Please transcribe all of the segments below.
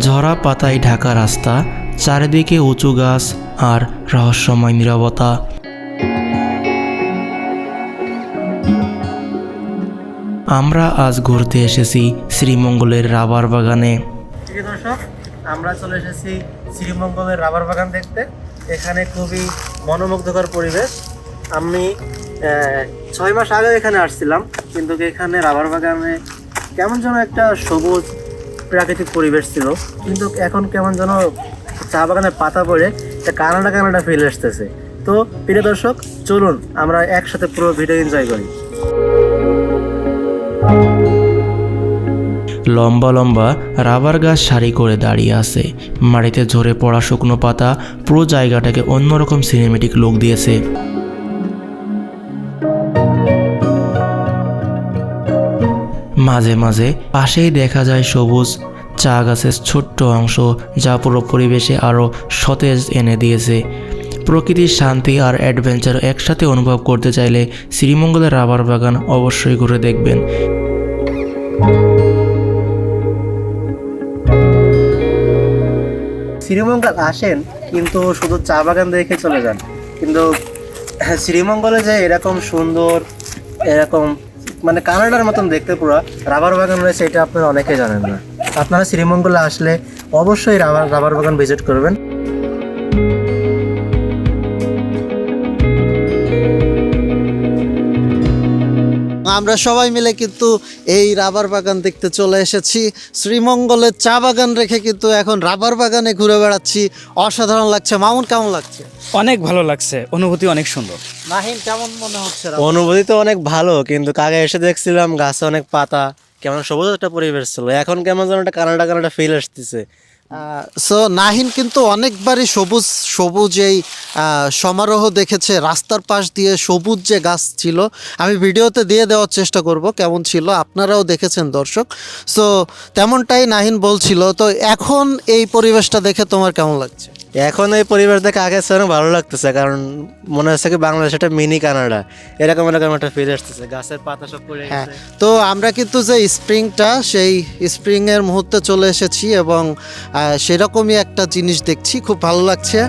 ঝরা পাতায় ঢাকা রাস্তা, চারিদিকে উঁচু গাছ আর রহস্যময় নীরবতা। আমরা আজ ঘুরতে এসেছি শ্রীমঙ্গলের রাবার বাগানে। দর্শক, আমরা চলে এসেছি শ্রীমঙ্গলের রাবার বাগান দেখতে। এখানে খুবই মনোমুগ্ধকর পরিবেশ। আমি 6 মাস আগে এখানে আসছিলাম, কিন্তু এখানে রাবার বাগানে কেমন যেন একটা সবুজ প্রাকৃতিক পরিবেশ ছিল, কিন্তু এখন কেমন যেন চা বাগানের পাতা পড়ে একটা কানাডা কানাডা ফিল আসতেছে। তো প্রিয় দর্শক, চলুন আমরা একসাথে পুরো ভিডিও এনজয় করি। লম্বা লম্বা রাবার গাছ সারি করে দাঁড়িয়ে আছে, মাটিতে ঝরে পড়া শুকনো পাতা পুরো জায়গাটাকে অন্যরকম সিনেমেটিক লুক দিয়েছে। মাঝে মাঝে পাশেই দেখা যায় সবুজ চা গাছের ছোট্ট অংশ, যা পুরো পরিবেশে আরও সতেজ এনে দিয়েছে। প্রকৃতির শান্তি আর অ্যাডভেঞ্চার একসাথে অনুভব করতে চাইলে শ্রীমঙ্গলের রাবার বাগান অবশ্যই ঘুরে দেখবেন। শ্রীমঙ্গল আসেন কিন্তু শুধু চা বাগান দেখে চলে যান, কিন্তু শ্রীমঙ্গলে যে এরকম সুন্দর, এরকম মানে কানাডার মতন দেখতে পুরো রাবার বাগান রয়েছে, এটা আপনারা অনেকেই জানেন না। আপনারা শ্রীমঙ্গলে আসলে অবশ্যই রাবার বাগান ভিজিট করবেন। আমরা সবাই মিলে কিন্তু এই রাবার বাগান দেখতে চলে এসেছি। শ্রীমঙ্গলের চা বাগান রেখে কিন্তু এখন রাবার বাগানে ঘুরে বেড়াচ্ছি। অসাধারণ লাগছে। মামুন, কেমন লাগছে? অনেক ভালো লাগছে, অনুভূতি অনেক সুন্দর। নাহিন, কেমন মনে হচ্ছে? অনুভূতি তো অনেক ভালো, কিন্তু আগে এসে দেখছিলাম গাছে অনেক পাতা, কেমন সবুজ একটা পরিবেশ ছিল, এখন কেমন যেন একটা কানাডা কানাডা ফিল আসতেছে। সো নাহিন কিন্তু অনেকবারই সবুজ এই সমারোহ দেখেছে। রাস্তার পাশ দিয়ে সবুজ যে গাছ ছিল, আমি ভিডিওতে দিয়ে দেওয়ার চেষ্টা করব কেমন ছিল, আপনারাও দেখেছেন দর্শক। সো তেমনটাই নাহিন বলছিল। তো এখন এই পরিবেশটা দেখে তোমার কেমন লাগছে? এখন এই পরিবেশ দেখে আগের চেয়ে অনেক ভালো লাগতেছে, কারণ মনে হচ্ছে কি বাংলাদেশ একটা মিনি কানাডা, এরকম একটা ফিল আসতেছে। গাছের পাতা সব পড়ে হ্যাঁ, গেছে। তো আমরা কিন্তু যে স্প্রিংটা, সেই স্প্রিংয়ের মুহূর্তে চলে এসেছি এবং সেরকমই একটা জিনিস দেখছি, খুব ভালো লাগছে।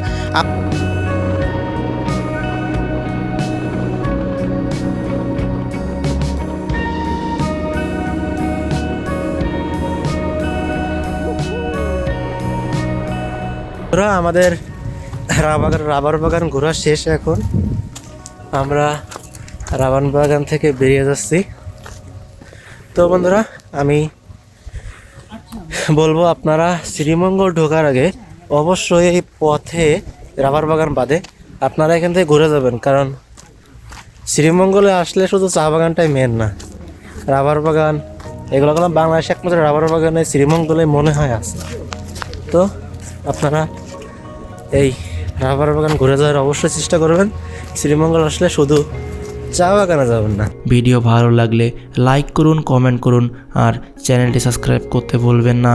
আমাদের রাবার বাগান ঘোরা শেষ। এখন আমরা রাবার বাগান থেকে বেরিয়ে যাচ্ছি। তো বন্ধুরা, আমি বলবো আপনারা শ্রীমঙ্গল ঢোকার আগে অবশ্যই এই পথে রাবার বাগান বাদে আপনারা এখান থেকে ঘুরে যাবেন, কারণ শ্রীমঙ্গলে আসলে শুধু চা বাগানটাই মেন না, রাবার বাগান এগুলো বাংলাদেশে একমাত্র রাবার বাগানে শ্রীমঙ্গলে মনে হয় আছে। তো আপনারা এই রাবার বাগান ঘুরে যাওয়ার অবশ্যই চেষ্টা করবেন। শ্রীমঙ্গল আসলে শুধু চা বাগানে যাবেন না। ভিডিও ভালো লাগলে লাইক করুন, কমেন্ট করুন আর চ্যানেলটি সাবস্ক্রাইব করতে ভুলবেন না।